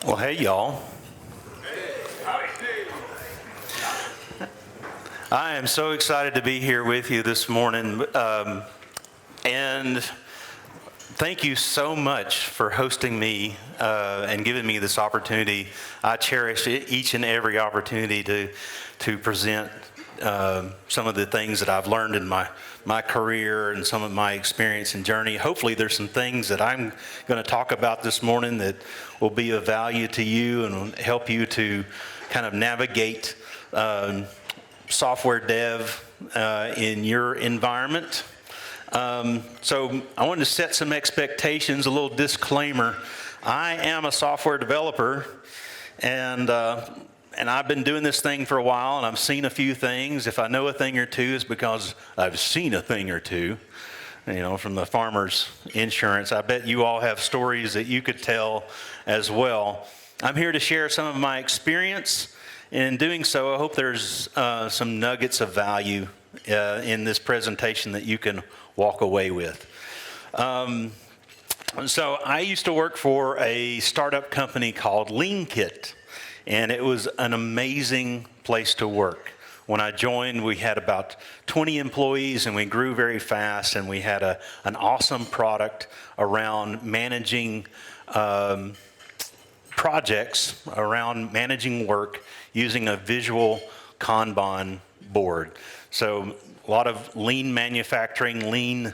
Well, hey, y'all. I am so excited to be here with you this morning. And thank you so much for hosting me and giving me this opportunity. I cherish each and every opportunity to present some of the things that I've learned in my career and some of my experience and journey. Hopefully there's some things that I'm going to talk about this morning that will be of value to you and help you to kind of navigate software dev in your environment. So I wanted to set some expectations, a little disclaimer. I am a software developer, and I've been doing this thing for a while, and I've seen a few things. If I know a thing or two, it's because I've seen a thing or two, from the farmer's insurance. I bet you all have stories that you could tell as well. I'm here to share some of my experience. In doing so, I hope there's some nuggets of value in this presentation that you can walk away with. So I used to work for a startup company called LeanKit, and it was an amazing place to work. When I joined, we had about 20 employees, and we grew very fast, and we had an awesome product around managing projects, around managing work using a visual Kanban board. So a lot of lean manufacturing, lean,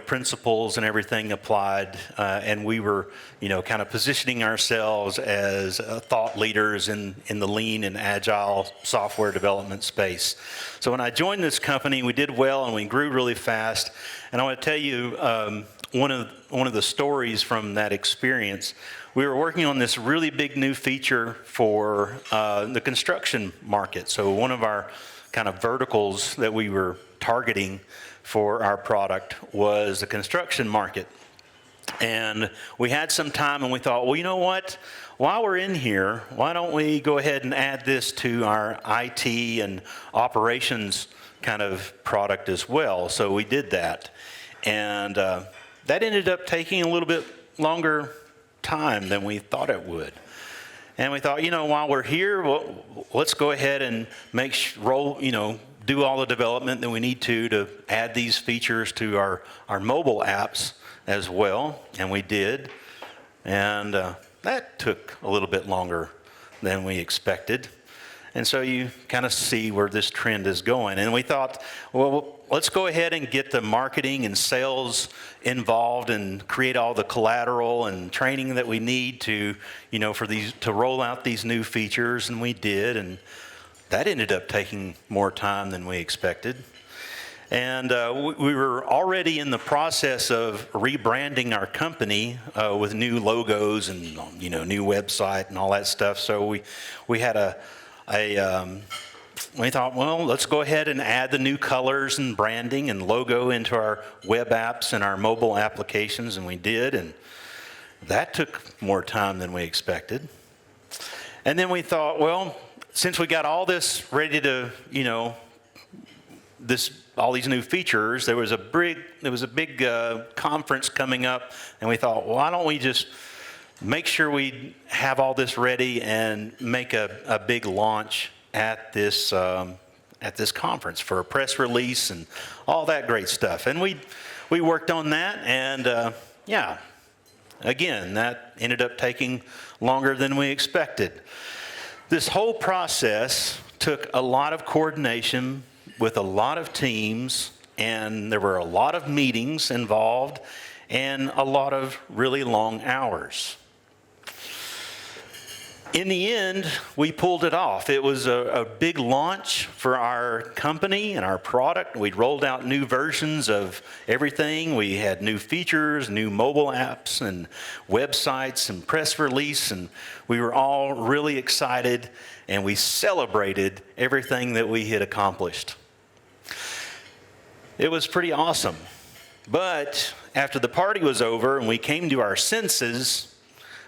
principles and everything applied, and we were, kind of positioning ourselves as thought leaders in the lean and agile software development space. So when I joined this company, we did well and we grew really fast. And I want to tell you one of the stories from that experience. We were working on this really big new feature for the construction market. So one of our kind of verticals that we were targeting for our product was the construction market. And we had some time and we thought, well, you know what? While we're in here, why don't we go ahead and add this to our IT and operations kind of product as well? So we did that. And that ended up taking a little bit longer time than we thought it would. And we thought, while we're here, let's go ahead and do all the development that we need to add these features to our mobile apps as well. And we did. And that took a little bit longer than we expected. And so you kind of see where this trend is going. And we thought, well, let's go ahead and get the marketing and sales involved and create all the collateral and training that we need to roll out these new features. And we did. And that ended up taking more time than we expected. And we were already in the process of rebranding our company with new logos and, new website and all that stuff. So we had we thought, well, let's go ahead and add the new colors and branding and logo into our web apps and our mobile applications, and we did, and that took more time than we expected. And then we thought, well, since we got all this ready to, all these new features, there was a big conference coming up, and we thought, well, why don't we just make sure we have all this ready and make a big launch at this conference for a press release and all that great stuff. And we worked on that, and again, that ended up taking longer than we expected. This whole process took a lot of coordination with a lot of teams, and there were a lot of meetings involved and a lot of really long hours. In the end, we pulled it off. It was a big launch for our company and our product. We rolled out new versions of everything. We had new features, new mobile apps and websites and press release, and we were all really excited, and we celebrated everything that we had accomplished. It was pretty awesome. But after the party was over and we came to our senses,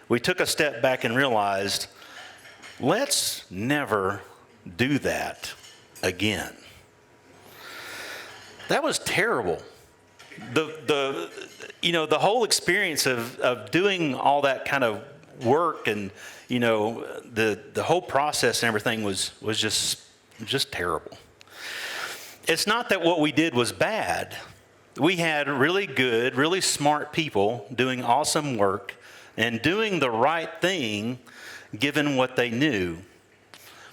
we took a step back and realized, let's never do that again. That was terrible. The whole experience of doing all that kind of work and, you know, the whole process and everything was just terrible. It's not that what we did was bad. We had really good, really smart people doing awesome work and doing the right thing given what they knew.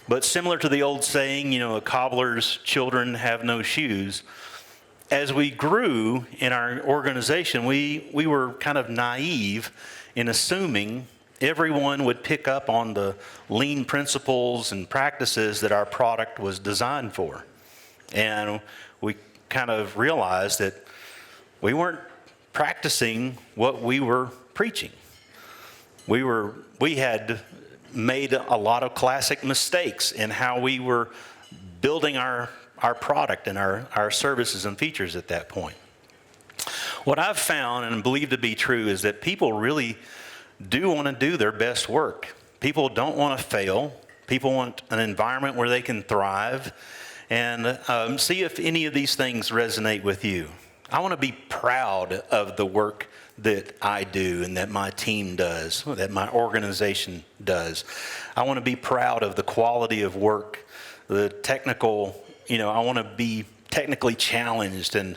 But similar to the old saying, you know, a cobbler's children have no shoes, as we grew in our organization, we were kind of naive in assuming everyone would pick up on the lean principles and practices that our product was designed for. And we kind of realized that we weren't practicing what we were preaching. We had made a lot of classic mistakes in how we were building our product and our services and features at that point. What I've found and believe to be true is that people really do want to do their best work. People don't want to fail. People want an environment where they can thrive. And see if any of these things resonate with you. I want to be proud of the work that I do and that my team does, that my organization does. I want to be proud of the quality of work, the technical, you know, I want to be technically challenged and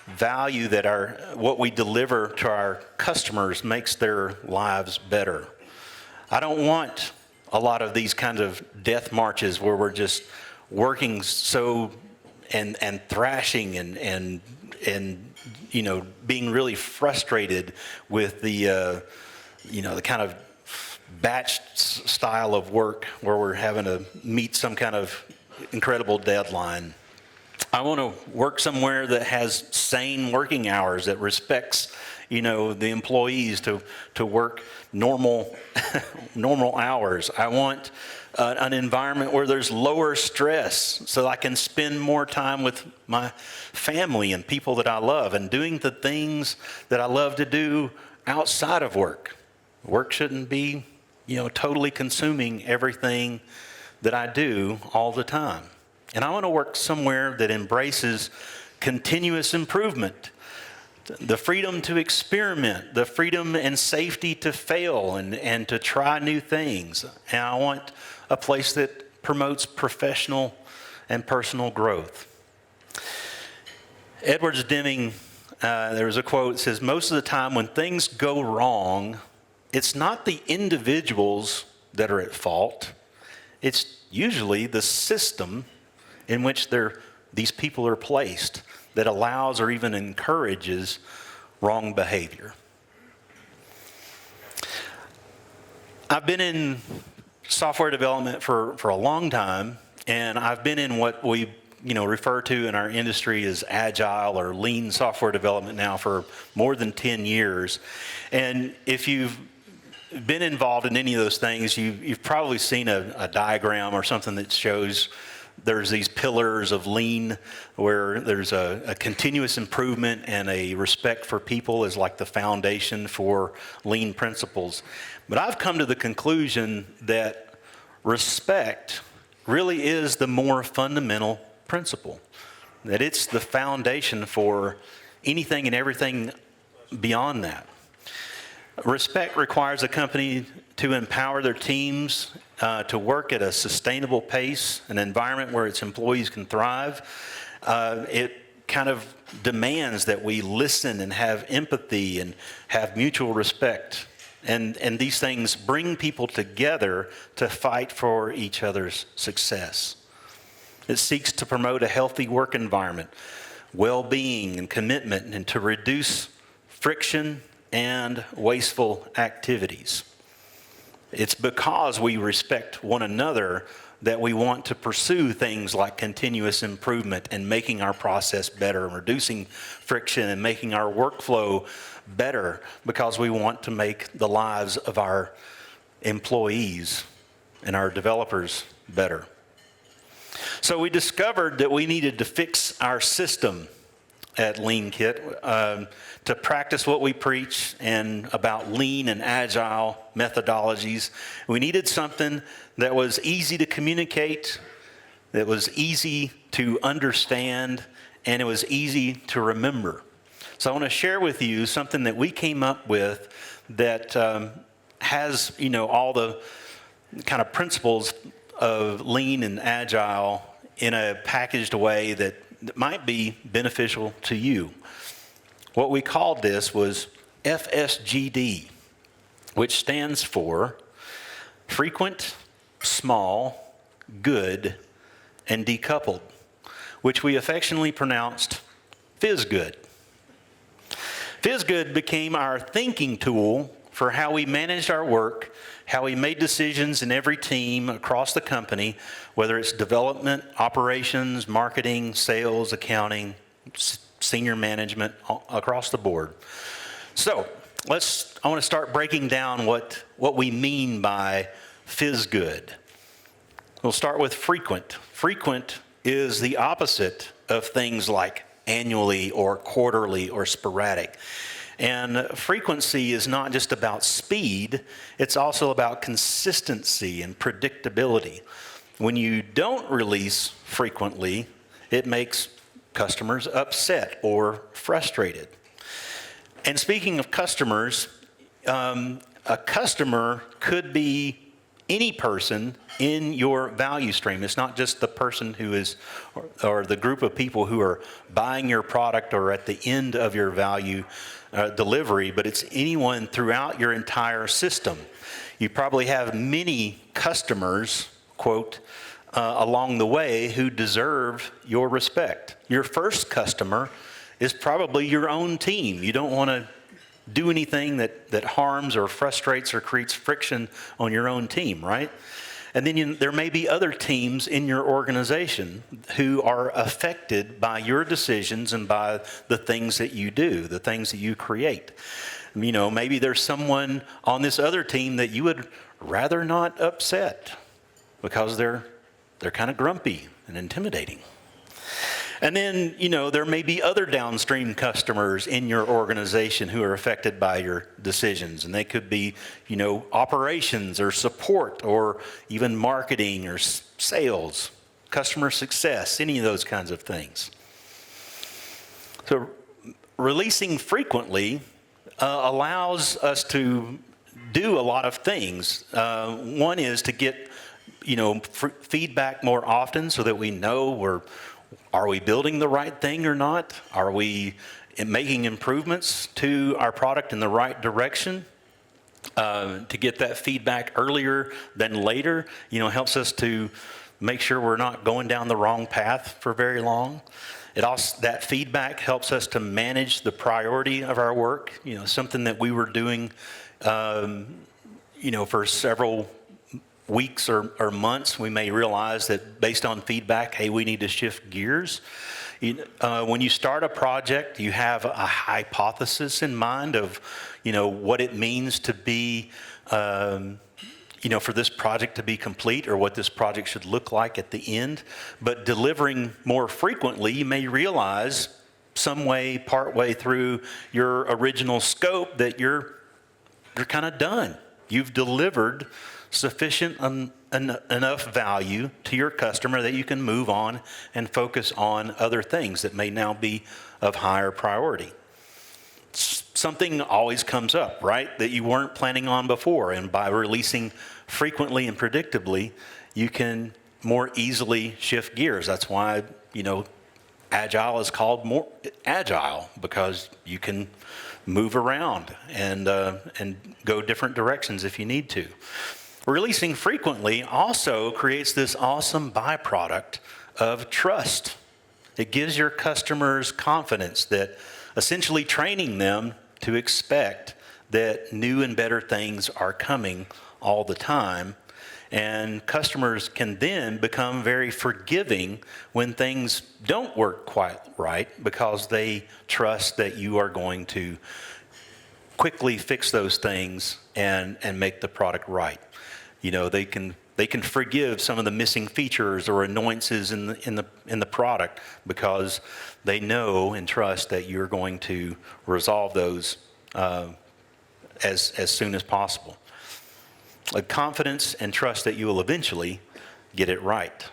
value that what we deliver to our customers makes their lives better. I don't want a lot of these kinds of death marches where we're just working so and thrashing and you know, being really frustrated with the you know, the kind of batch style of work where we're having to meet some kind of incredible deadline. I want to work somewhere that has sane working hours, that respects, you know, the employees to work normal hours. I want an environment where there's lower stress so I can spend more time with my family and people that I love and doing the things that I love to do outside of work. Work shouldn't be, you know, totally consuming everything that I do all the time. And I want to work somewhere that embraces continuous improvement, the freedom to experiment, the freedom and safety to fail and to try new things. And I want a place that promotes professional and personal growth. Edwards Deming, there was a quote that says, most of the time when things go wrong, it's not the individuals that are at fault. It's usually the system in which these people are placed that allows or even encourages wrong behavior. I've been in software development for a long time, and I've been in what we refer to in our industry as agile or lean software development now for more than 10 years. And if you've been involved in any of those things, you've probably seen a diagram or something that shows there's these pillars of lean where there's a continuous improvement and a respect for people is like the foundation for lean principles. But I've come to the conclusion that respect really is the more fundamental principle, that it's the foundation for anything and everything beyond that. Respect requires a company to empower their teams to work at a sustainable pace, an environment where its employees can thrive. It kind of demands that we listen and have empathy and have mutual respect. And these things bring people together to fight for each other's success. It seeks to promote a healthy work environment, well-being and commitment, and to reduce friction and wasteful activities. It's because we respect one another that we want to pursue things like continuous improvement and making our process better, and reducing friction and making our workflow better, because we want to make the lives of our employees and our developers better. So we discovered that we needed to fix our system at LeanKit to practice what we preach and about lean and agile methodologies. We needed something that was easy to communicate, that was easy to understand, and it was easy to remember. So I want to share with you something that we came up with that has, all the kind of principles of lean and agile in a packaged way that might be beneficial to you. What we called this was FSGD, which stands for frequent, small, good, and decoupled, which we affectionately pronounced fizz good. Fizz good became our thinking tool for how we managed our work, how we made decisions in every team across the company, whether it's development, operations, marketing, sales, accounting, senior management, across the board. So I want to start breaking down what we mean by fizz good. We'll start with frequent. Frequent is the opposite of things like annually or quarterly or sporadic. And frequency is not just about speed, it's also about consistency and predictability. When you don't release frequently, it makes customers upset or frustrated. And speaking of customers, a customer could be any person in your value stream. It's not just the person who is, or the group of people who are buying your product or at the end of your value delivery, but it's anyone throughout your entire system. You probably have many customers, quote, along the way who deserve your respect. Your first customer is probably your own team. You don't want to do anything that harms or frustrates or creates friction on your own team, right? And then there may be other teams in your organization who are affected by your decisions and by the things that you do, the things that you create. Maybe there's someone on this other team that you would rather not upset because they're kind of grumpy and intimidating. And then, there may be other downstream customers in your organization who are affected by your decisions. And they could be, operations or support or even marketing or sales, customer success, any of those kinds of things. So releasing frequently allows us to do a lot of things. One is to get, feedback more often so that we know are we building the right thing or not? Are we making improvements to our product in the right direction? To get that feedback earlier than later, helps us to make sure we're not going down the wrong path for very long. That feedback helps us to manage the priority of our work. Something that we were doing, for several weeks or months, we may realize that based on feedback, hey, we need to shift gears. When you start a project, you have a hypothesis in mind of, what it means to be, for this project to be complete or what this project should look like at the end. But delivering more frequently, you may realize some way, partway through your original scope, that you're kind of done. You've delivered sufficient enough value to your customer that you can move on and focus on other things that may now be of higher priority. Something always comes up, right, that you weren't planning on before, and by releasing frequently and predictably, you can more easily shift gears. That's why, agile is called more agile, because you can move around and go different directions if you need to. Releasing frequently also creates this awesome byproduct of trust. It gives your customers confidence, that essentially training them to expect that new and better things are coming all the time. And customers can then become very forgiving when things don't work quite right, because they trust that you are going to quickly fix those things and make the product right. They can forgive some of the missing features or annoyances in the product, because they know and trust that you're going to resolve those as soon as possible. A confidence and trust that you will eventually get it right.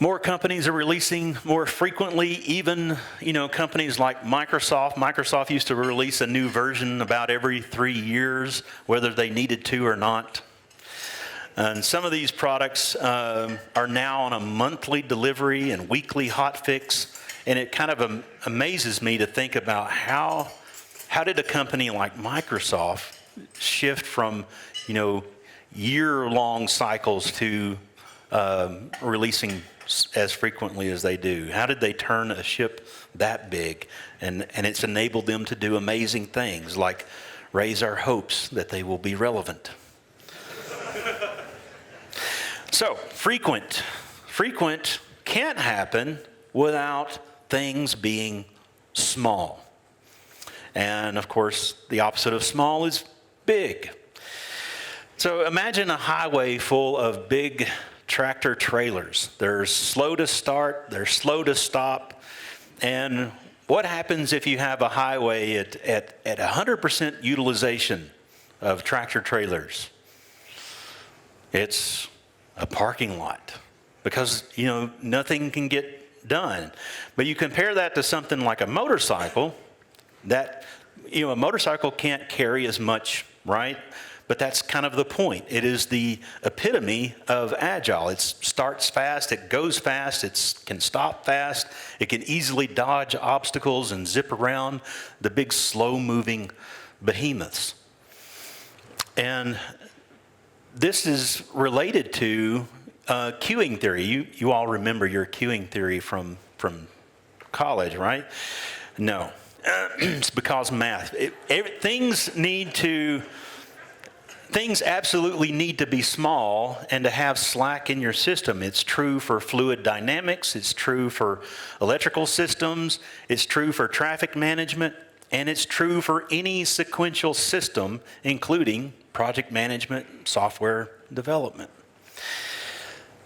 More companies are releasing more frequently, even, companies like Microsoft. Microsoft used to release a new version about every 3 years, whether they needed to or not. And some of these products are now on a monthly delivery and weekly hotfix, and it kind of amazes me to think about how did a company like Microsoft shift from, year-long cycles to releasing as frequently as they do. How did they turn a ship that big? And it's enabled them to do amazing things like raise our hopes that they will be relevant. So, frequent can't happen without things being small. And of course, the opposite of small is big. So imagine a highway full of big tractor trailers. They're slow to start, they're slow to stop. And what happens if you have a highway at 100% utilization of tractor trailers? It's a parking lot because, nothing can get done. But you compare that to something like a motorcycle that, a motorcycle can't carry as much, right? But that's kind of the point. It is the epitome of agile. It starts fast, it goes fast, it can stop fast, it can easily dodge obstacles and zip around the big slow-moving behemoths. And this is related to queuing theory. You all remember your queuing theory from college, right? No, it's because math. Things absolutely need to be small and to have slack in your system. It's true for fluid dynamics, it's true for electrical systems, it's true for traffic management, and it's true for any sequential system, including project management, software development.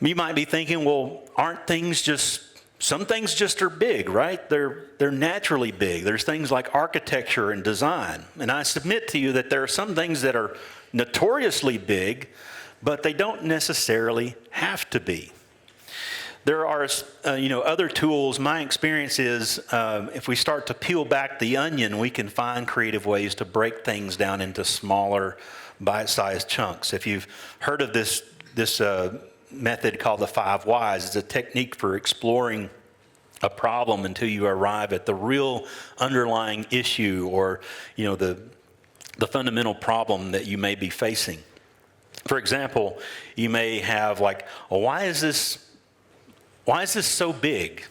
You might be thinking, well, some things just are big, right? They're naturally big. There's things like architecture and design. And I submit to you that there are some things that are notoriously big, but they don't necessarily have to be. There are, other tools. My experience is if we start to peel back the onion, we can find creative ways to break things down into smaller, bite-sized chunks. If you've heard of this method called the 5 whys, it's a technique for exploring a problem until you arrive at the real underlying issue or, the fundamental problem that you may be facing. For example, you may have why is this so big?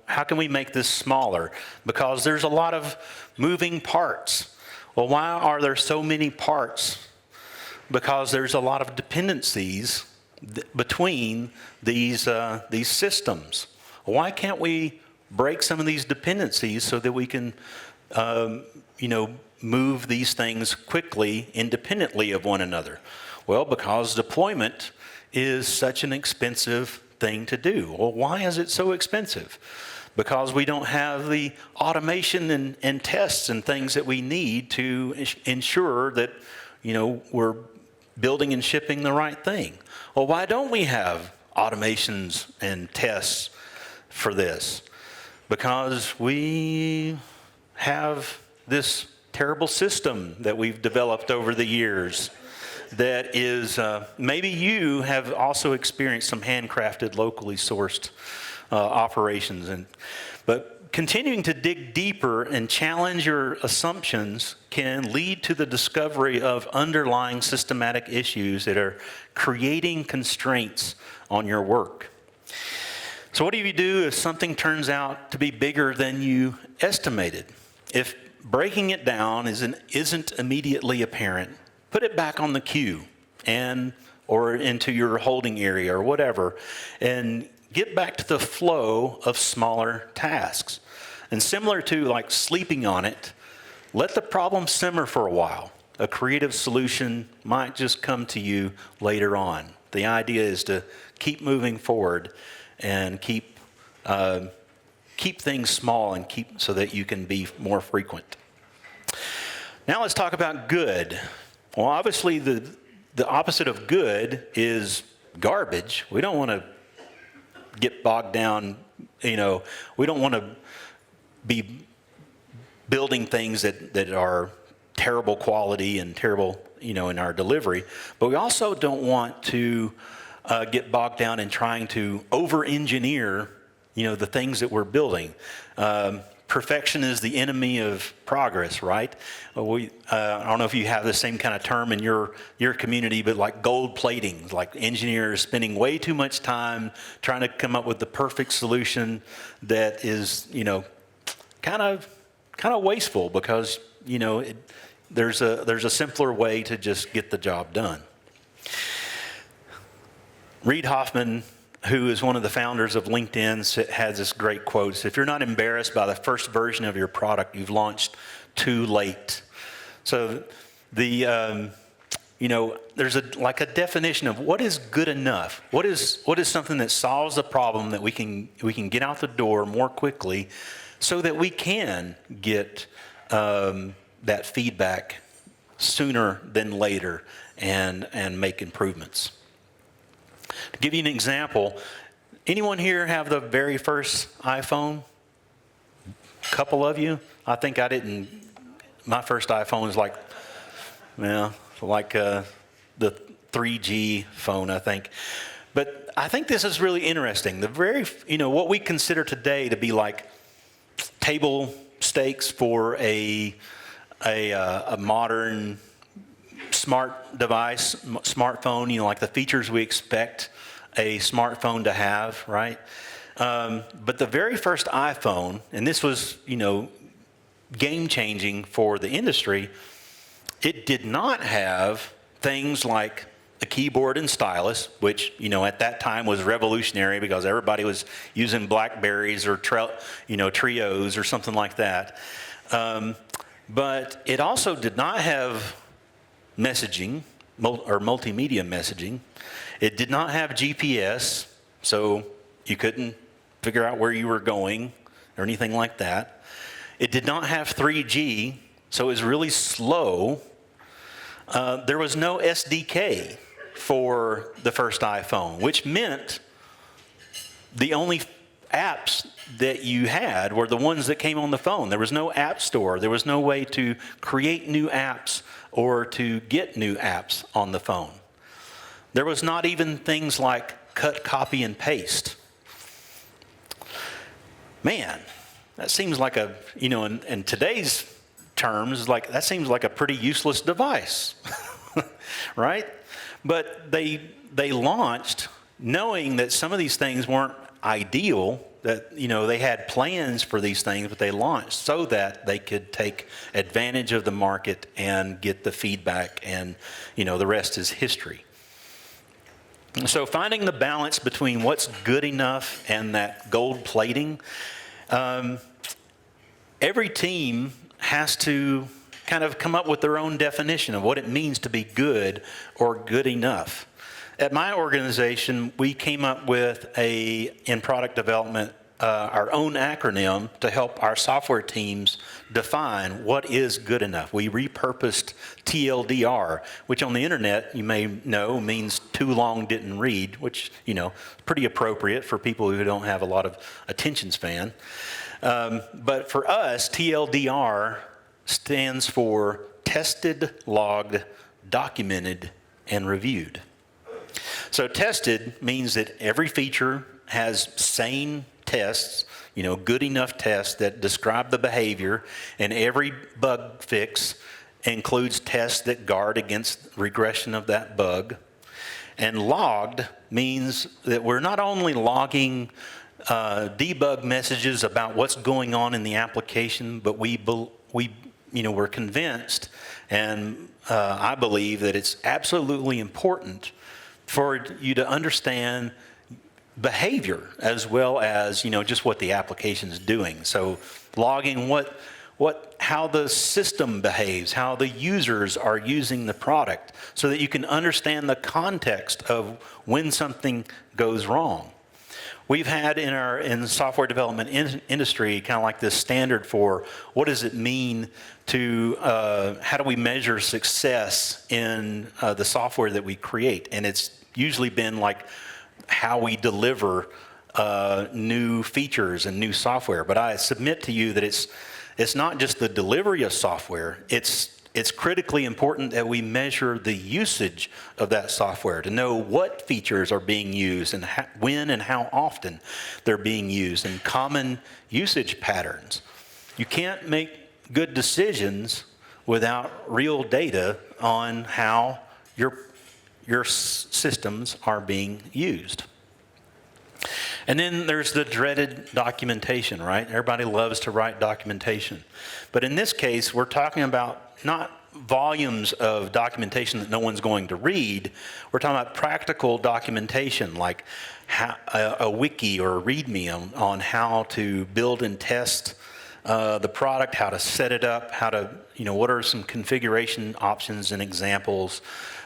How can we make this smaller? Because there's a lot of moving parts. Well, why are there so many parts? Because there's a lot of dependencies between these systems. Why can't we break some of these dependencies so that we can, move these things quickly, independently of one another? Well, because deployment is such an expensive thing to do. Well, why is it so expensive? Because we don't have the automation and tests and things that we need to ensure that, we're building and shipping the right thing. Well, why don't we have automations and tests for this? Because we have this terrible system that we've developed over the years that is, maybe you have also experienced some handcrafted, locally sourced operations. But continuing to dig deeper and challenge your assumptions can lead to the discovery of underlying systematic issues that are creating constraints on your work. So what do you do if something turns out to be bigger than you estimated? If breaking it down isn't immediately apparent, put it back on the queue or into your holding area or whatever, and get back to the flow of smaller tasks. And similar to sleeping on it, let the problem simmer for a while. A creative solution might just come to you later on. The idea is to keep moving forward and keep things small and so that you can be more frequent. Now let's talk about good. Well, obviously the opposite of good is garbage. We don't want to get bogged down. We don't want to be building things that are terrible quality and terrible, in our delivery. But we also don't want to get bogged down in trying to over-engineer, the things that we're building. Perfection is the enemy of progress, right? I don't know if you have the same kind of term in your community, but like gold plating, like engineers spending way too much time trying to come up with the perfect solution that is, kind of wasteful, because there's a simpler way to just get the job done. Reid Hoffman, who is one of the founders of LinkedIn, has this great quote. So, if you're not embarrassed by the first version of your product, you've launched too late. So there's a definition of what is good enough. What is something that solves a problem that we can get out the door more quickly, so that we can get that feedback sooner than later and make improvements. To give you an example, anyone here have the very first iPhone? A couple of you? I think I didn't. My first iPhone was like the 3G phone, I think. But I think this is really interesting. What we consider today to be like table stakes for a modern smart device, smartphone, like the features we expect a smartphone to have, right? But the very first iPhone, and this was, game-changing for the industry, it did not have things like a keyboard and stylus, which, at that time was revolutionary because everybody was using Blackberries or Trios or something like that. But it also did not have messaging or multimedia messaging. It did not have GPS, so you couldn't figure out where you were going or anything like that. It did not have 3G, so it was really slow. There was no SDK for the first iPhone, which meant the only apps that you had were the ones that came on the phone. There was no app store. There was no way to create new apps or to get new apps on the phone. There was not even things like cut, copy, and paste. Man, that seems like in today's terms, that seems like a pretty useless device, right? But they launched knowing that some of these things weren't ideal, that they had plans for these things, but they launched so that they could take advantage of the market and get the feedback, and the rest is history. So finding the balance between what's good enough and that gold plating, every team has to kind of come up with their own definition of what it means to be good or good enough. At my organization, we came up with in product development, our own acronym to help our software teams define what is good enough. We repurposed TLDR, which on the internet, you may know, means too long didn't read, which, pretty appropriate for people who don't have a lot of attention span. But for us, TLDR stands for tested, logged, documented, and reviewed. So tested means that every feature has sane tests, good enough tests that describe the behavior, and every bug fix includes tests that guard against regression of that bug. And logged means that we're not only logging debug messages about what's going on in the application, but we're convinced, and I believe that it's absolutely important for you to understand behavior as well as just what the application is doing. So logging how the system behaves, how the users are using the product, so that you can understand the context of when something goes wrong. We've had in the software development industry kind of like this standard for what does it mean to how do we measure success in the software that we create, and it's usually been like how we deliver new features and new software. But I submit to you that it's not just the delivery of software. It's critically important that we measure the usage of that software to know what features are being used and when and how often they're being used and common usage patterns. You can't make good decisions without real data on how your systems are being used. And then there's the dreaded documentation, right? Everybody loves to write documentation. But in this case, we're talking about not volumes of documentation that no one's going to read. We're talking about practical documentation, like a wiki or a README on how to build and test the product, how to set it up, how to, what are some configuration options and examples.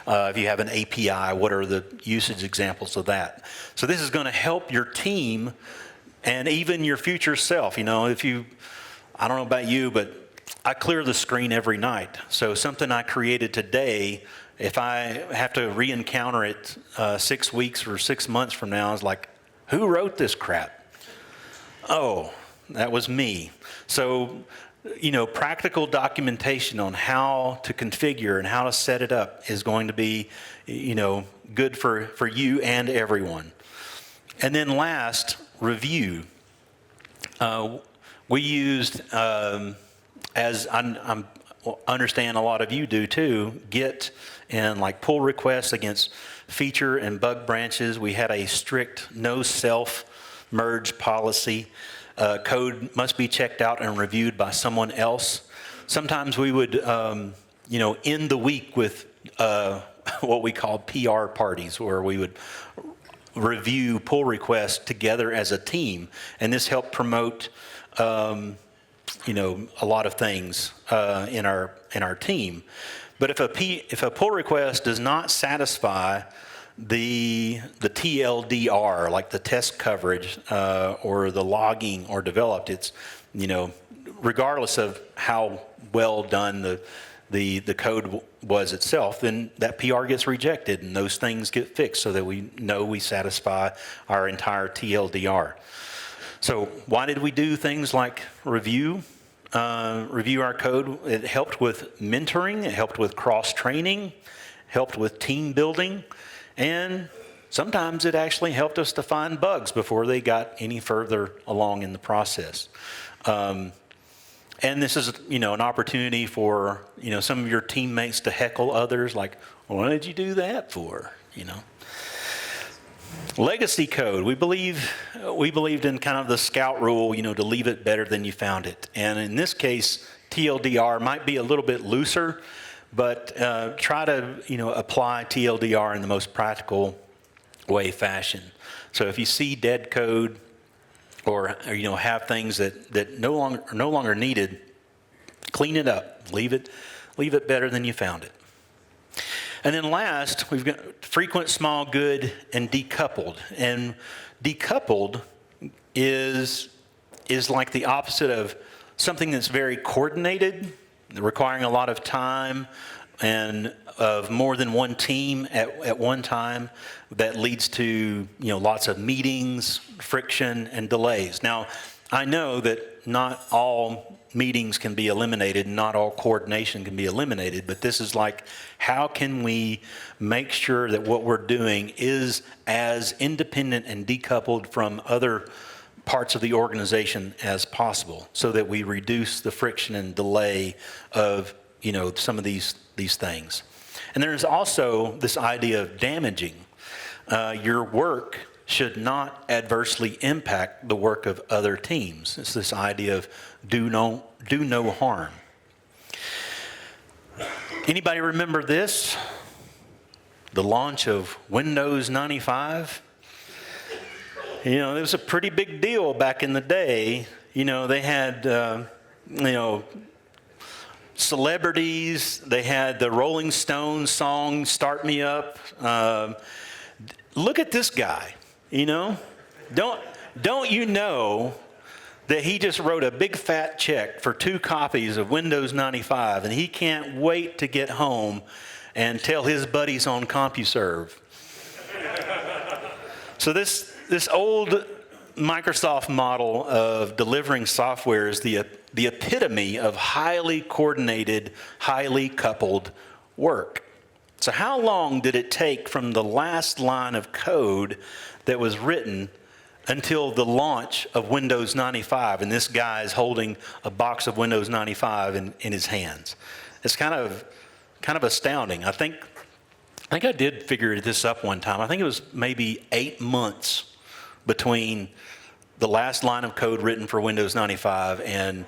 If you have an API, what are the usage examples of that? So this is going to help your team and even your future self. I don't know about you, but I clear the screen every night. So something I created today, if I have to re-encounter it 6 weeks or 6 months from now, it's like, who wrote this crap? Oh, that was me. So, practical documentation on how to configure and how to set it up is going to be, good for you and everyone. And then last, review. We used, as I understand a lot of you do too, Git and like pull requests against feature and bug branches. We had a strict no self merge policy. Code must be checked out and reviewed by someone else. Sometimes we would, end the week with what we call PR parties, where we would review pull requests together as a team, and this helped promote, a lot of things in our team. But if a pull request does not satisfy the TLDR, like the test coverage or the logging or developed, it's, regardless of how well done the code was itself, then that PR gets rejected and those things get fixed so that we know we satisfy our entire TLDR. So why did we do things like review our code? It helped with mentoring, it helped with cross-training, helped with team building, and sometimes it actually helped us to find bugs before they got any further along in the process. And this is, an opportunity for, some of your teammates to heckle others, like, what did you do that for, Legacy code, we believed in kind of the scout rule, to leave it better than you found it. And in this case, TLDR might be a little bit looser, but try to, apply TLDR in the most practical fashion. So if you see dead code or have things that no longer needed, clean it up. Leave it better than you found it. And then last, we've got frequent, small, good, and decoupled. And decoupled is like the opposite of something that's very coordinated, requiring a lot of time and of more than one team at one time, that leads to lots of meetings, friction, and delays. Now, I know that not all meetings can be eliminated, and not all coordination can be eliminated, but this is like, how can we make sure that what we're doing is as independent and decoupled from other parts of the organization as possible, so that we reduce the friction and delay of some of these things. And there's also this idea of damaging. Your work should not adversely impact the work of other teams. It's this idea of do no harm. Anybody remember this? The launch of Windows 95? It was a pretty big deal back in the day. They had, celebrities. They had the Rolling Stones song, Start Me Up. Look at this guy, Don't you know that he just wrote a big fat check for 2 copies of Windows 95, and he can't wait to get home and tell his buddies on CompuServe. So this old Microsoft model of delivering software is the epitome of highly coordinated, highly coupled work. So how long did it take from the last line of code that was written until the launch of Windows 95? And this guy is holding a box of Windows 95 in his hands. It's kind of astounding. I think I did figure this up one time. I think it was maybe 8 months between the last line of code written for Windows 95 and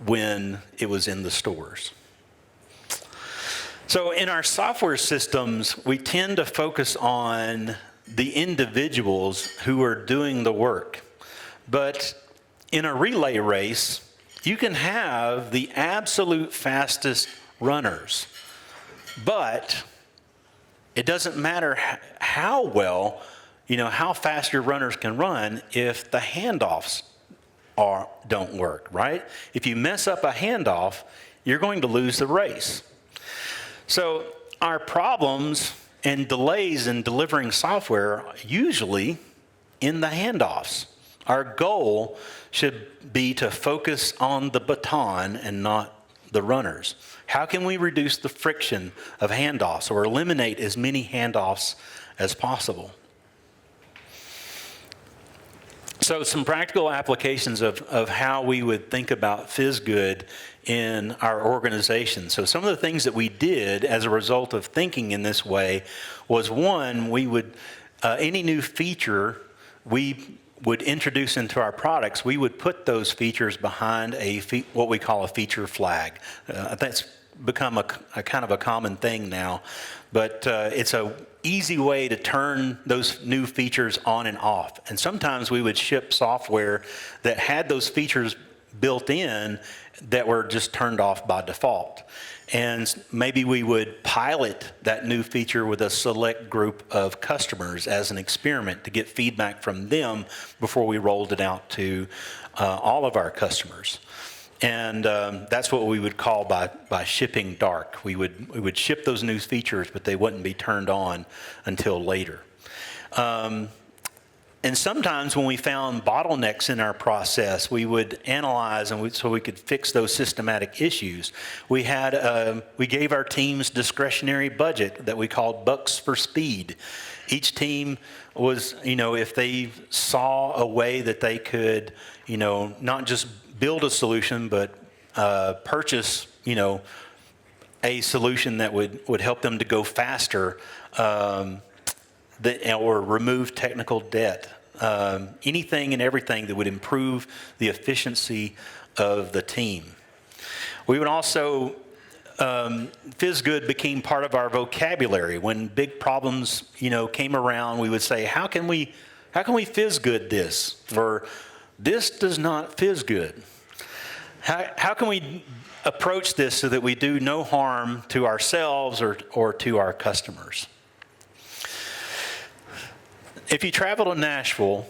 when it was in the stores. So in our software systems, we tend to focus on the individuals who are doing the work. But in a relay race, you can have the absolute fastest runners. But it doesn't matter how well, how fast your runners can run if the handoffs don't work, right? If you mess up a handoff, you're going to lose the race. So our problems and delays in delivering software are usually in the handoffs. Our goal should be to focus on the baton and not the runners. How can we reduce the friction of handoffs or eliminate as many handoffs as possible? So some practical applications of how we would think about FSGD in our organization. So some of the things that we did as a result of thinking in this way was, one, we would, any new feature we would introduce into our products, we would put those features behind what we call a feature flag. That's become a kind of a common thing now, but it's a easy way to turn those new features on and off. And sometimes we would ship software that had those features built in that were just turned off by default. And maybe we would pilot that new feature with a select group of customers as an experiment to get feedback from them before we rolled it out to all of our customers. And that's what we would call by shipping dark. We would ship those new features, but they wouldn't be turned on until later. And sometimes when we found bottlenecks in our process, we would analyze so we could fix those systematic issues. We gave our teams discretionary budget that we called bucks for speed. Each team was, if they saw a way that they could, not just build a solution, but purchase, a solution that would help them to go faster, or remove technical debt. Anything and everything that would improve the efficiency of the team. We would also, FSGD became part of our vocabulary. When big problems, came around, we would say, how can we FSGD this? Or this does not FSGD. How can we approach this so that we do no harm to ourselves or to our customers? If you travel to Nashville,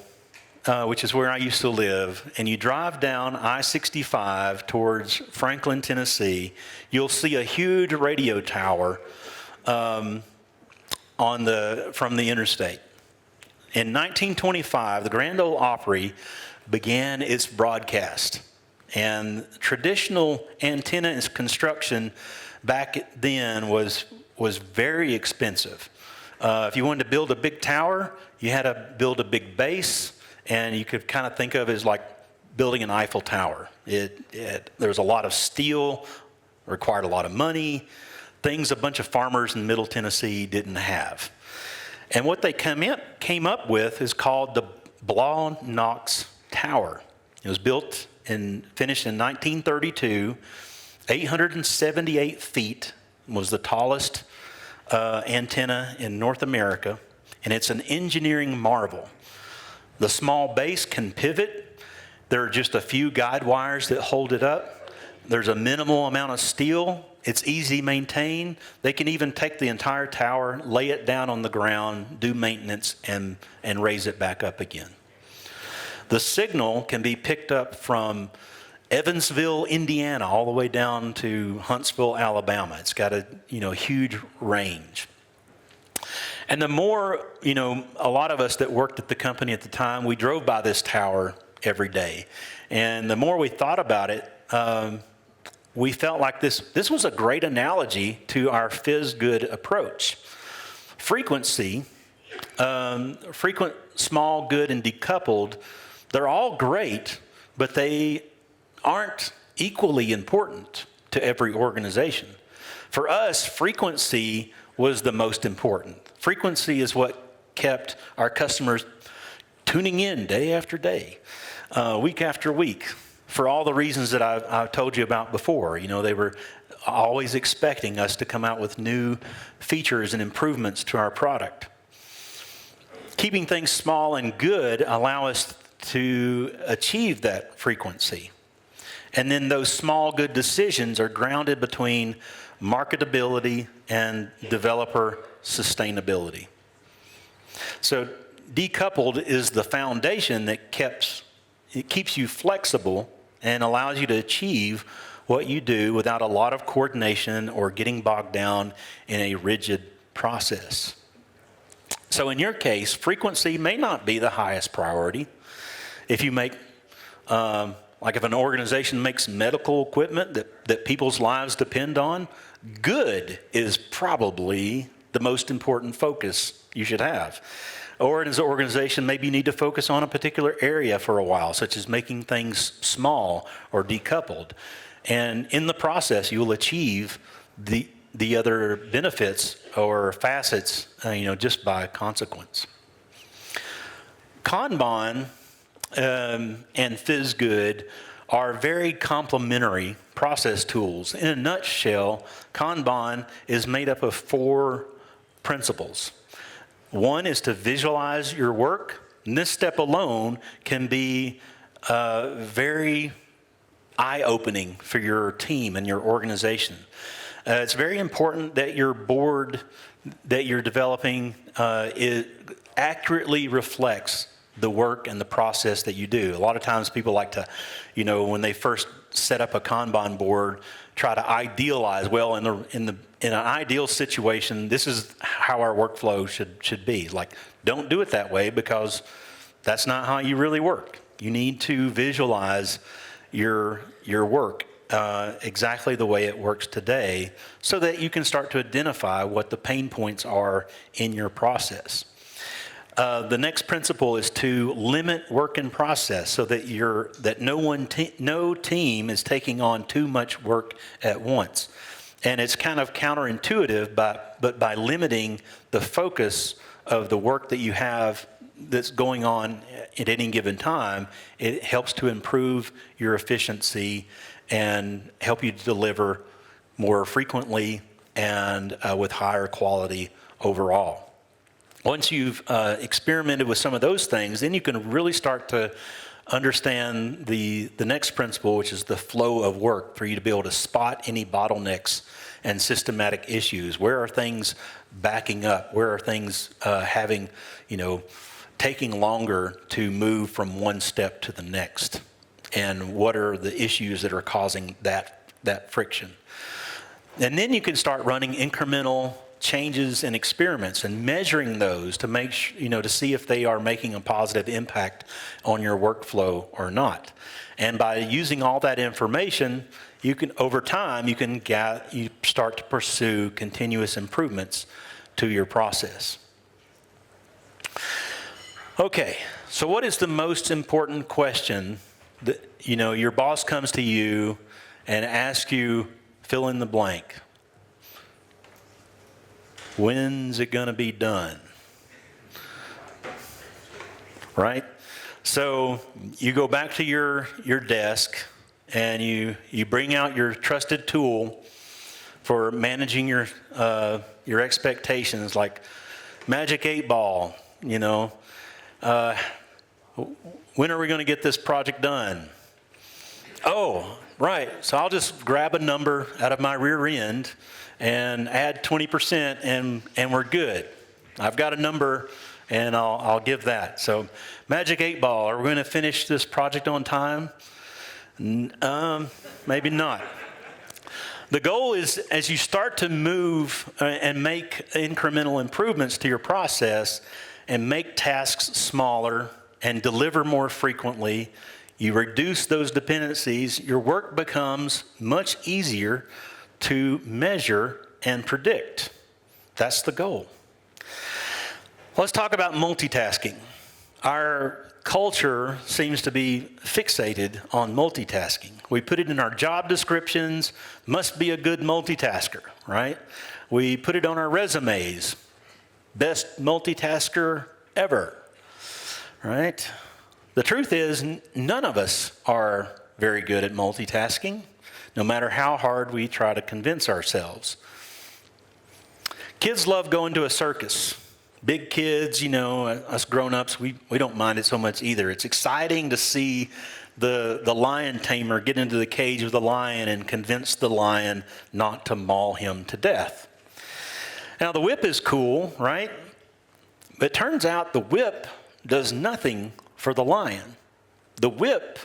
which is where I used to live, and you drive down I-65 towards Franklin, Tennessee, you'll see a huge radio tower from the interstate. In 1925, the Grand Ole Opry began its broadcast. And traditional antenna construction back then was very expensive. If you wanted to build a big tower, you had to build a big base, and you could kind of think of it as like building an Eiffel Tower. There was a lot of steel, required a lot of money, things a bunch of farmers in Middle Tennessee didn't have. And what they came up with is called the Blaw-Knox Tower. It was built and finished in 1932, 878 feet, was the tallest antenna in North America, and it's an engineering marvel. The small base can pivot. There are just a few guide wires that hold it up. There's a minimal amount of steel. It's easy to maintain. They can even take the entire tower, lay it down on the ground, do maintenance, and raise it back up again. The signal can be picked up from Evansville, Indiana, all the way down to Huntsville, Alabama. It's got a huge range. And the more, a lot of us that worked at the company at the time, we drove by this tower every day. And the more we thought about it, we felt like this was a great analogy to our fizz good approach. Frequency, frequent, small, good, and decoupled, they're all great, but they aren't equally important to every organization. For us, frequency was the most important. Frequency is what kept our customers tuning in day after day, week after week, for all the reasons that I've told you about before. They were always expecting us to come out with new features and improvements to our product. Keeping things small and good allow us to achieve that frequency. And then those small good decisions are grounded between marketability and developer sustainability. So Decoupled is the foundation that keeps you flexible and allows you to achieve what you do without a lot of coordination or getting bogged down in a rigid process. So in your case, frequency may not be the highest priority. If you make, like if an organization makes medical equipment that people's lives depend on, good is probably the most important focus you should have. Or as an organization, maybe you need to focus on a particular area for a while, such as making things small or decoupled. And in the process, you will achieve the other benefits or facets, just by consequence. Kanban and fizz good are very complementary process tools. In a nutshell, Kanban is made up of 4 principles. One is to visualize your work, and this step alone can be very eye-opening for your team and your organization. It's very important that your board that you're developing accurately reflects the work and the process that you do. A lot of times people like to, when they first set up a Kanban board, try to idealize, well, in an ideal situation, this is how our workflow should be. Like, don't do it that way, because that's not how you really work. You need to visualize your work exactly the way it works today, so that you can start to identify what the pain points are in your process. The next principle is to limit work in process, so that no team is taking on too much work at once. And it's kind of counterintuitive, but by limiting the focus of the work that you have that's going on at any given time, it helps to improve your efficiency and help you to deliver more frequently and with higher quality overall. Once you've experimented with some of those things, then you can really start to understand the next principle, which is the flow of work, for you to be able to spot any bottlenecks and systematic issues. Where are things backing up? Where are things taking longer to move from one step to the next? And what are the issues that are causing that friction? And then you can start running incremental changes and experiments and measuring those to make to see if they are making a positive impact on your workflow or not. And by using all that information, you can, over time, you start to pursue continuous improvements to your process. Okay, so what is the most important question that, your boss comes to you and asks you, fill in the blank. When's it going to be done? Right? So you go back to your desk and you bring out your trusted tool for managing your expectations, like Magic 8 Ball, when are we going to get this project done? Oh, right. So I'll just grab a number out of my rear end and add 20%, and we're good. I've got a number, and I'll give that. So Magic 8 Ball, are we going to finish this project on time? Maybe not. The goal is, as you start to move and make incremental improvements to your process and make tasks smaller and deliver more frequently, you reduce those dependencies, your work becomes much easier to measure and predict. That's the goal. Let's talk about multitasking. Our culture seems to be fixated on multitasking. We put it in our job descriptions, must be a good multitasker, right? We put it on our resumes, best multitasker ever, right? The truth is, none of us are very good at multitasking, no matter how hard we try to convince ourselves. Kids love going to a circus. Big kids, us grown-ups, we don't mind it so much either. It's exciting to see the lion tamer get into the cage with the lion and convince the lion not to maul him to death. Now, the whip is cool, right? But it turns out the whip does nothing for the lion. The whip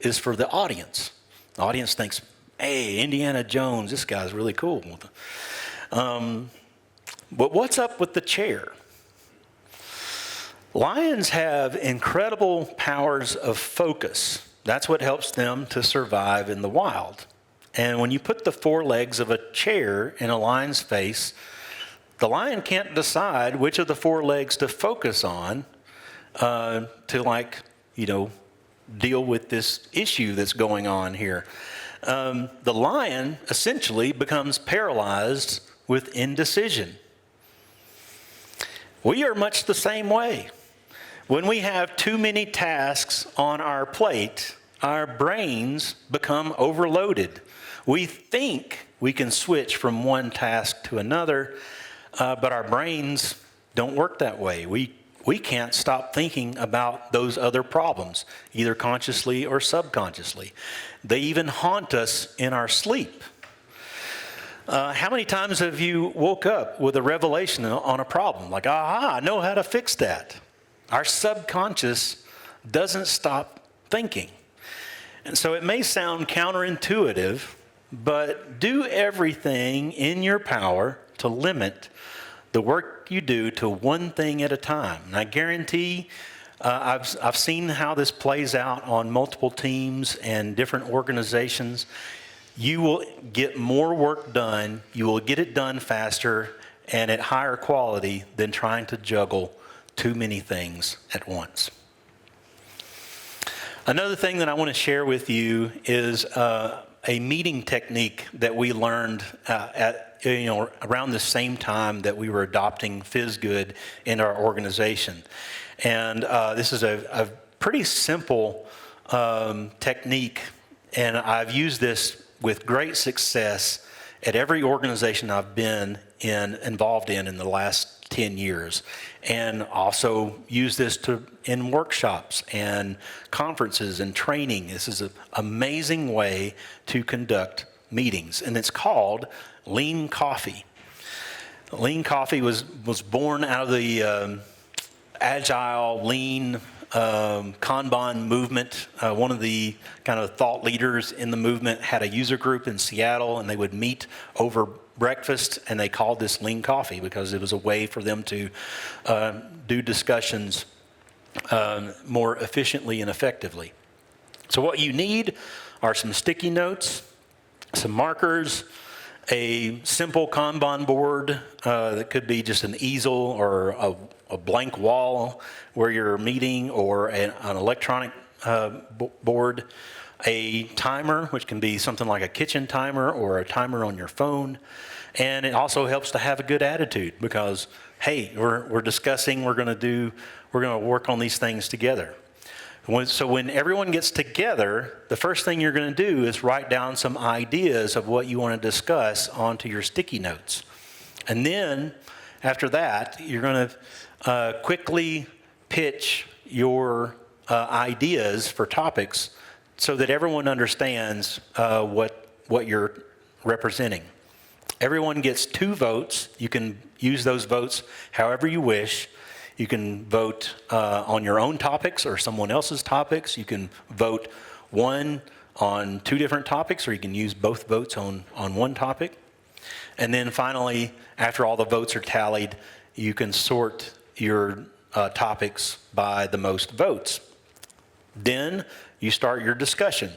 is for the audience. The audience thinks, hey, Indiana Jones, this guy's really cool. But what's up with the chair? Lions have incredible powers of focus. That's what helps them to survive in the wild. And when you put the four legs of a chair in a lion's face, the lion can't decide which of the four legs to focus on to deal with this issue that's going on here. The lion essentially becomes paralyzed with indecision. We are much the same way. When we have too many tasks on our plate, our brains become overloaded. We think we can switch from one task to another, but our brains don't work that way. We can't stop thinking about those other problems, either consciously or subconsciously. They even haunt us in our sleep. How many times have you woke up with a revelation on a problem? Like, aha, I know how to fix that. Our subconscious doesn't stop thinking. And so it may sound counterintuitive, but do everything in your power to limit the work you do to one thing at a time. And I guarantee I've seen how this plays out on multiple teams and different organizations. You will get more work done, you will get it done faster and at higher quality than trying to juggle too many things at once. Another thing that I want to share with you is a meeting technique that we learned around the same time that we were adopting FSGD in our organization. And this is a pretty simple technique, and I've used this with great success at every organization I've been involved in the last 10 years, and also use this in workshops and conferences and training. This is an amazing way to conduct meetings, and it's called Lean Coffee. Lean Coffee was born out of the agile, lean Kanban movement. One of the kind of thought leaders in the movement had a user group in Seattle, and they would meet over breakfast, and they called this Lean Coffee because it was a way for them to do discussions more efficiently and effectively. So what you need are some sticky notes, some markers, a simple Kanban board that could be just an easel or a blank wall where you're meeting, or an electronic board, a timer, which can be something like a kitchen timer or a timer on your phone. And it also helps to have a good attitude because, hey, we're discussing, we're going to work on these things together. So when everyone gets together, the first thing you're going to do is write down some ideas of what you want to discuss onto your sticky notes. And then after that, you're going to quickly pitch your ideas for topics so that everyone understands what you're representing. Everyone gets 2 votes. You can use those votes however you wish. You can vote on your own topics or someone else's topics. You can vote 1 on 2 different topics, or you can use both votes on one topic. And then finally, after all the votes are tallied, you can sort your topics by the most votes. Then you start your discussion.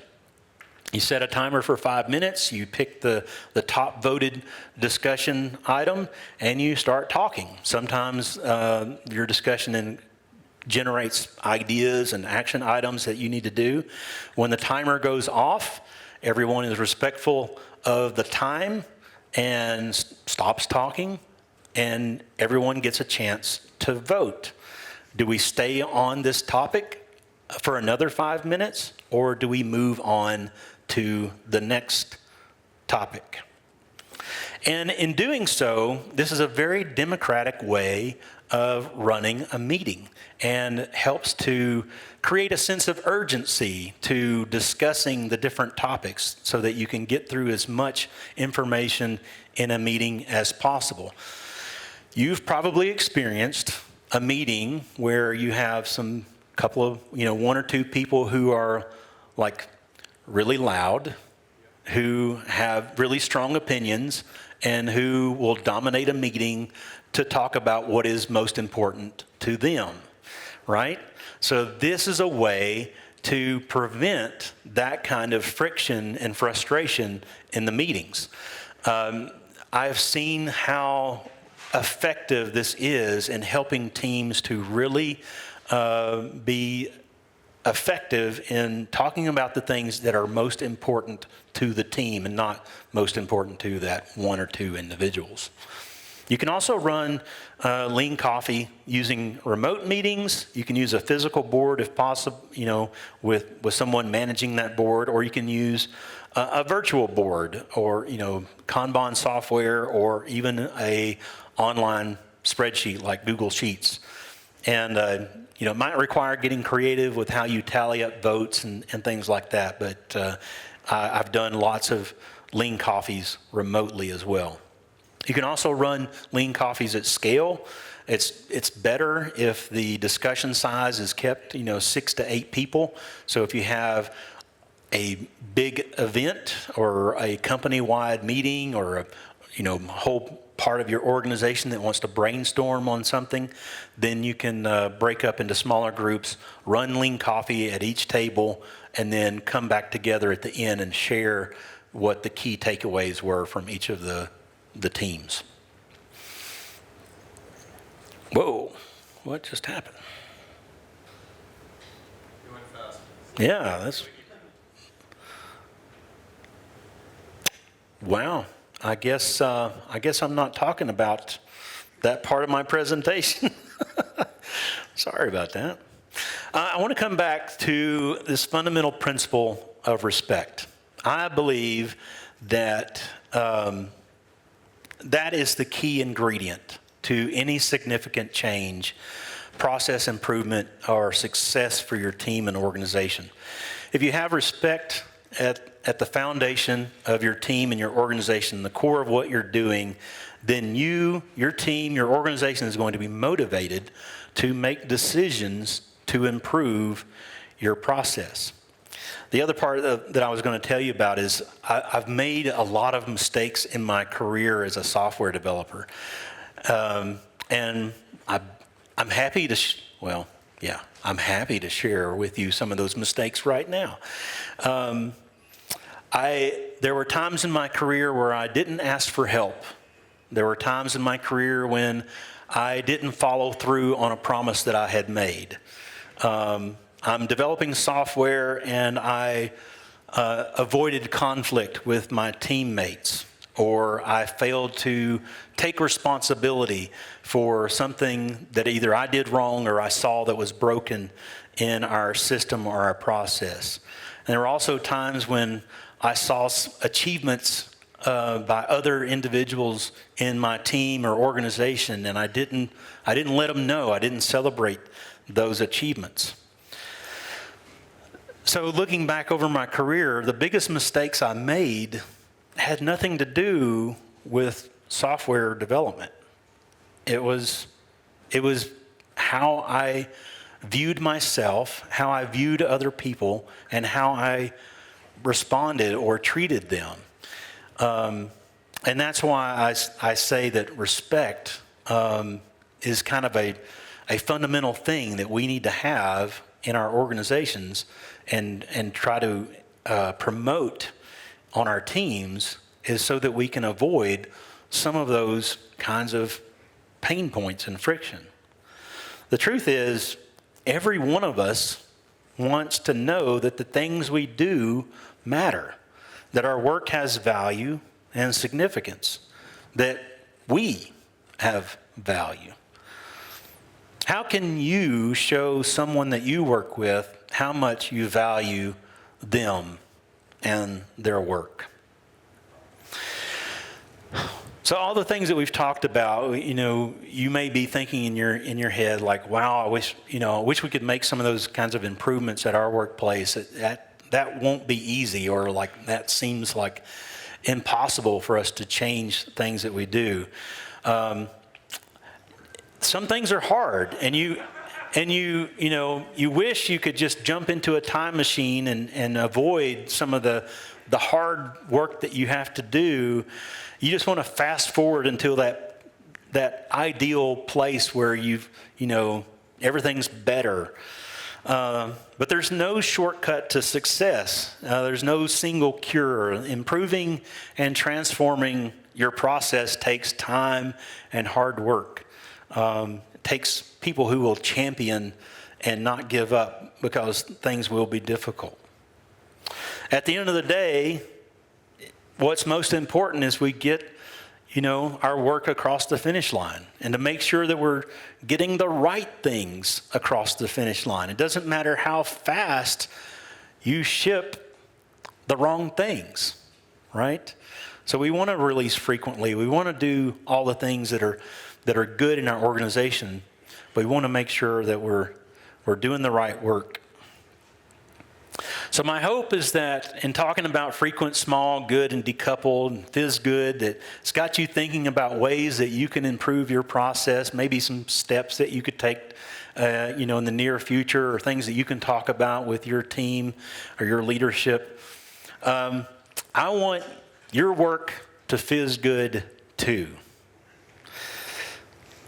You set a timer for 5 minutes, you pick the top voted discussion item, and you start talking. Sometimes your discussion then generates ideas and action items that you need to do. When the timer goes off, everyone is respectful of the time and stops talking, and everyone gets a chance to vote. Do we stay on this topic for another 5 minutes, or do we move on to the next topic? And in doing so, this is a very democratic way of running a meeting, and helps to create a sense of urgency to discussing the different topics so that you can get through as much information in a meeting as possible. You've probably experienced a meeting where you have some couple of, 1 or 2 people who are like really loud, who have really strong opinions, and who will dominate a meeting to talk about what is most important to them, right? So this is a way to prevent that kind of friction and frustration in the meetings. I've seen how effective this is in helping teams to really be effective in talking about the things that are most important to the team and not most important to that 1 or 2 individuals. You can also run Lean Coffee using remote meetings. You can use a physical board if possible, with someone managing that board, or you can use a virtual board, or Kanban software, or even a online spreadsheet like Google Sheets. And it might require getting creative with how you tally up votes and things like that, but I've done lots of Lean Coffees remotely as well. You can also run Lean Coffees at scale. It's better if the discussion size is kept, 6 to 8 people. So if you have a big event or a company-wide meeting, or a whole part of your organization that wants to brainstorm on something, then you can break up into smaller groups, run Lean Coffee at each table, and then come back together at the end and share what the key takeaways were from each of the teams. Whoa, what just happened? You went fast. Yeah, that's... Wow. I guess I'm not talking about that part of my presentation. Sorry about that. I want to come back to this fundamental principle of respect. I believe that that is the key ingredient to any significant change, process improvement, or success for your team and organization. If you have respect at the foundation of your team and your organization, the core of what you're doing, then your team, your organization is going to be motivated to make decisions to improve your process. The other part that I was going to tell you about is I've made a lot of mistakes in my career as a software developer. And I'm happy to, I'm happy to share with you some of those mistakes right now. There were times in my career where I didn't ask for help. There were times in my career when I didn't follow through on a promise that I had made. I'm developing software, and I avoided conflict with my teammates, or I failed to take responsibility for something that either I did wrong or I saw that was broken in our system or our process. And there were also times when I saw achievements by other individuals in my team or organization, and I didn't let them know. I didn't celebrate those achievements. So looking back over my career, the biggest mistakes I made had nothing to do with software development. It was how I viewed myself, how I viewed other people, and how I responded or treated them. And that's why I say that respect is kind of a fundamental thing that we need to have in our organizations and try to promote on our teams, is so that we can avoid some of those kinds of pain points and friction. The truth is, every one of us wants to know that the things we do matter, that our work has value and significance, that we have value. How can you show someone that you work with how much you value them and their work? So all the things that we've talked about, you may be thinking in your head like, wow, I wish we could make some of those kinds of improvements at our workplace. That won't be easy, or like that seems like impossible for us to change things that we do. Some things are hard, and you wish you could just jump into a time machine and avoid some of the hard work that you have to do. You just want to fast forward until that ideal place where everything's better. But there's no shortcut to success. There's no single cure. Improving and transforming your process takes time and hard work. It takes people who will champion and not give up, because things will be difficult. At the end of the day, what's most important is we get, our work across the finish line, and to make sure that we're getting the right things across the finish line. It doesn't matter how fast you ship the wrong things, right? So we want to release frequently. We want to do all the things that are good in our organization, but we want to make sure that we're doing the right work. So my hope is that in talking about frequent, small, good, and decoupled, and fizz good, that it's got you thinking about ways that you can improve your process, maybe some steps that you could take, in the near future, or things that you can talk about with your team or your leadership. I want your work to fizz good too.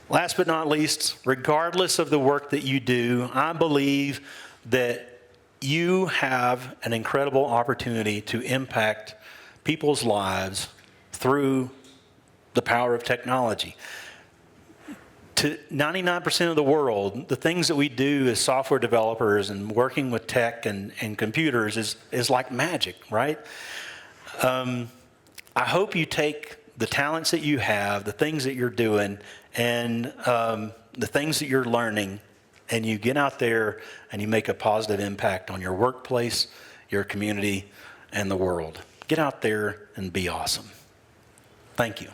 Last but not least, regardless of the work that you do, I believe that you have an incredible opportunity to impact people's lives through the power of technology. To 99% of the world, the things that we do as software developers and working with tech and computers is like magic, right? I hope you take the talents that you have, the things that you're doing, and the things that you're learning, and you get out there and you make a positive impact on your workplace, your community, and the world. Get out there and be awesome. Thank you.